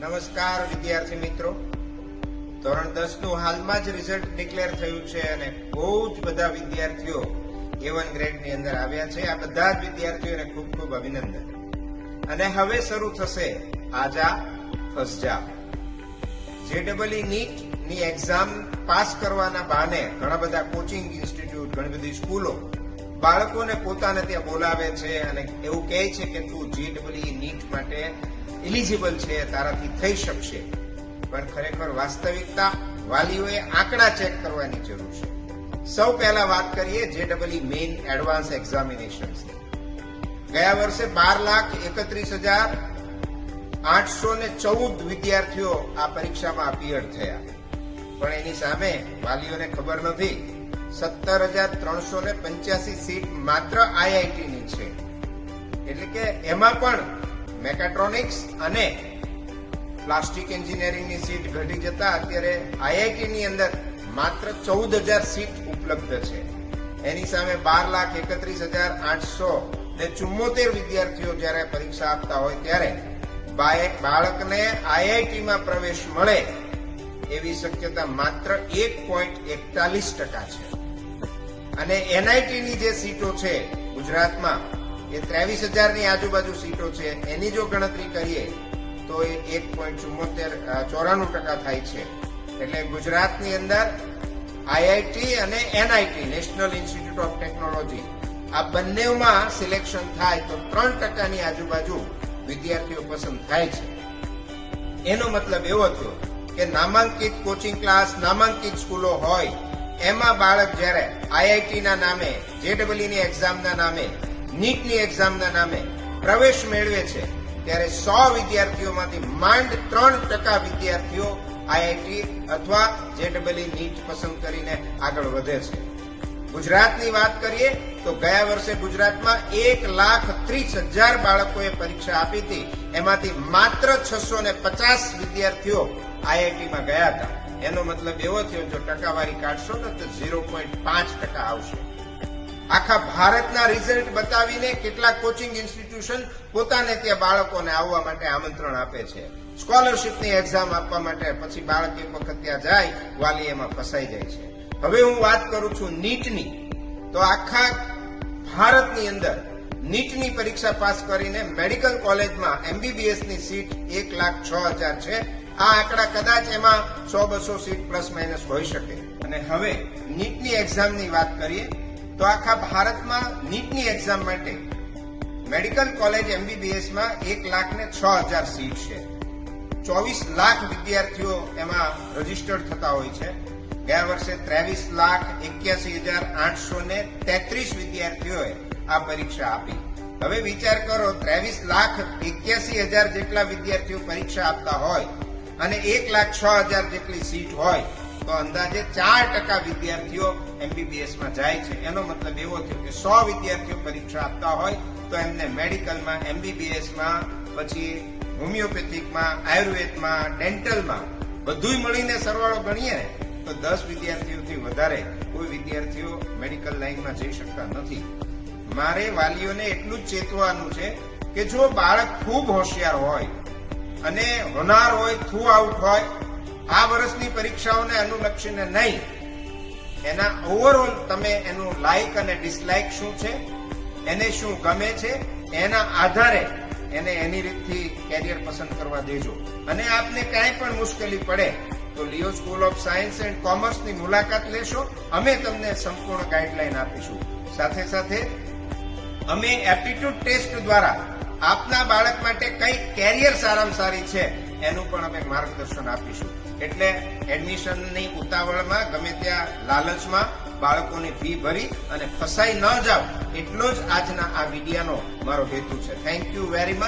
નમસ્કાર વિદ્યાર્થી મિત્રો, ધોરણ 10 નું હાલમાં જ રિઝલ્ટ ડિક્લેર થયું છે અને બહુ જ બધા વિદ્યાર્થીઓ A1 ગ્રેડની અંદર આવ્યા છે. આ બધા જ વિદ્યાર્થીઓને ખૂબ ખૂબ અભિનંદન. અને હવે શરૂ થશે આજા ફસજા. JEE નીટ ની એક્ઝામ પાસ કરવાના બહાને ઘણા બધા કોચિંગ ઇન્સ્ટિટ્યૂટ, ઘણી બધી સ્કૂલો બાળકોને પોતાને ત્યાં બોલાવે છે અને એવું કહે છે કે તું JEE નીટ માટે એલિજિબલ છે, તારાથી થઈ શકશે. પણ ખરેખર વાસ્તવિકતા વાલીઓએ આંકડા ચેક કરવાની જરૂર છે. સૌ પહેલા વાત કરીએ JEE મેઇન એડવાન્સ એક્ઝામિનેશન્સની. ગયા વર્ષે 12,31,814 વિદ્યાર્થીઓ આ પરીક્ષામાં અપિયર થયા. પણ એની સામે વાલીઓને ખબર નથી 17,385 સીટ માત્ર IIT ની છે. એટલે કે એમાં પણ મેકાટ્રોનિક્સ અને પ્લાસ્ટિક એન્જિનિયરિંગની સીટ ઘટી જતા અત્યારે IIT ની અંદર માત્ર 14,000 સીટ ઉપલબ્ધ છે. એની સામે 12,31,874 વિદ્યાર્થીઓ જયારે પરીક્ષા આપતા હોય ત્યારે બાળકને IIT માં પ્રવેશ મળે એવી શક્યતા માત્ર 1.41% છે. અને NIT ની જે સીટો છે ગુજરાતમાં એ 23,000 ની આજુબાજુ સીટો છે. એની જો ગણતરી કરીએ તો એ 1.94% થાય છે. એટલે ગુજરાતની અંદર IIT અને NIT national institute of technology આ બંનેમાં સિલેક્શન થાય તો 3% ની આજુબાજુ વિદ્યાર્થીઓ પસંદ થાય છે. એનો મતલબ એવો થયો કે નામાંકિત કોચિંગ ક્લાસ, નામાંકિત સ્કૂલો હોય એમાં બાળક જ્યારે IIT ના નામે, JEE ની એક્ઝામના નામે, નીટની એક્ઝામના નામે પ્રવેશ મેળવે છે ત્યારે 100 વિદ્યાર્થીઓમાંથી માંડ 3% વિદ્યાર્થીઓ IIT અથવા JEE નીટ પસંદ કરીને આગળ વધે છે. ગુજરાતની વાત કરીએ તો ગયા વર્ષે ગુજરાતમાં 1,30,000 બાળકોએ પરીક્ષા આપી હતી. એમાંથી માત્ર 650 વિદ્યાર્થીઓ IIT માં ગયા હતા. એનો મતલબ એવો થયો જો ટકાવારી કાઢશો ને તો 0.5% આવશે. આખા ભારતના રિઝલ્ટ બતાવીને કેટલાક કોચિંગ ઇન્સ્ટિટ્યુશન પોતાને ત્યાં બાળકોને આવવા માટે આમંત્રણ આપે છે. સ્કોલરશીપની એક્ઝામ આપવા માટે પછી બાળક એક વખત ત્યાં જાય, વાલી એમાં ફસાઈ જાય છે. હવે હું વાત કરું છું નીટની. તો આખા ભારતની અંદર નીટની પરીક્ષા પાસ કરીને મેડિકલ કોલેજમાં MBBS ની સીટ 1,06,000 છે. આ આંકડા કદાચ એમાં 100-200 સીટ પ્લસ માઇનસ હોઈ શકે. અને હવે નીટની એક્ઝામની વાત કરીએ તો આખા ભારતમાં નીટની એક્ઝામ માટે મેડિકલ કોલેજ MBBS માં 1,06,000 સીટ છે. 24 લાખ વિદ્યાર્થીઓ એમાં રજીસ્ટર્ડ થતા હોય છે. ગયા વર્ષે 23,81,833 વિદ્યાર્થીઓએ આ પરીક્ષા આપી. હવે વિચાર કરો, 23,81,000 જેટલા વિદ્યાર્થીઓ પરીક્ષા આપતા હોય અને 1,06,000 જેટલી સીટ હોય તો અંદાજે 4% વિદ્યાર્થીઓ MBBS માં જાય છે. એનો મતલબ એવો થયો કે 100 વિદ્યાર્થીઓ પરીક્ષા આપતા હોય તો એમને મેડિકલમાં, MBBS માં, પછી હોમિયોપેથિકમાં, આયુર્વેદમાં, ડેન્ટલમાં બધુંય મળીને સરવાળો ગણીએ ને તો 10 વિદ્યાર્થીઓથી વધારે કોઈ વિદ્યાર્થીઓ મેડિકલ લાઈનમાં જઈ શકતા નથી. મારે વાલીઓને એટલું જ ચેતવાનું છે કે જો બાળક ખૂબ હોશિયાર હોય અને હોનાર હોય, થ્રુ આઉટ હોય, આ વર્ષની પરીક્ષાઓને અનુલક્ષીને નહીં, એના ઓવરઓલ તમે એનું લાઇક અને ડિસલાઇક શું છે, એને શું ગમે છે, એના આધારે એને એની રીતથી કેરિયર પસંદ કરવા દેજો. અને આપને કાંઈ પણ મુશ્કેલી પડે તો લિયો સ્કૂલ ઓફ સાયન્સ એન્ડ કોમર્સની મુલાકાત લેશો. અમે તમને સંપૂર્ણ ગાઈડલાઈન આપીશું. સાથે સાથે અમે એપ્ટિટ્યુડ ટેસ્ટ દ્વારા આપના બાળક માટે કઈ કેરિયર સારામાં સારી છે એનું પણ અમે માર્ગદર્શન આપીશું. એટલે એડમિશનની ઉતાવળમાં, ગમે ત્યાં લાલચમાં બાળકોની ફી ભરી અને ફસાઈ ન જાવ એટલો જ આજના આ વિડિયાનો મારો હેતુ છે. Thank you very much.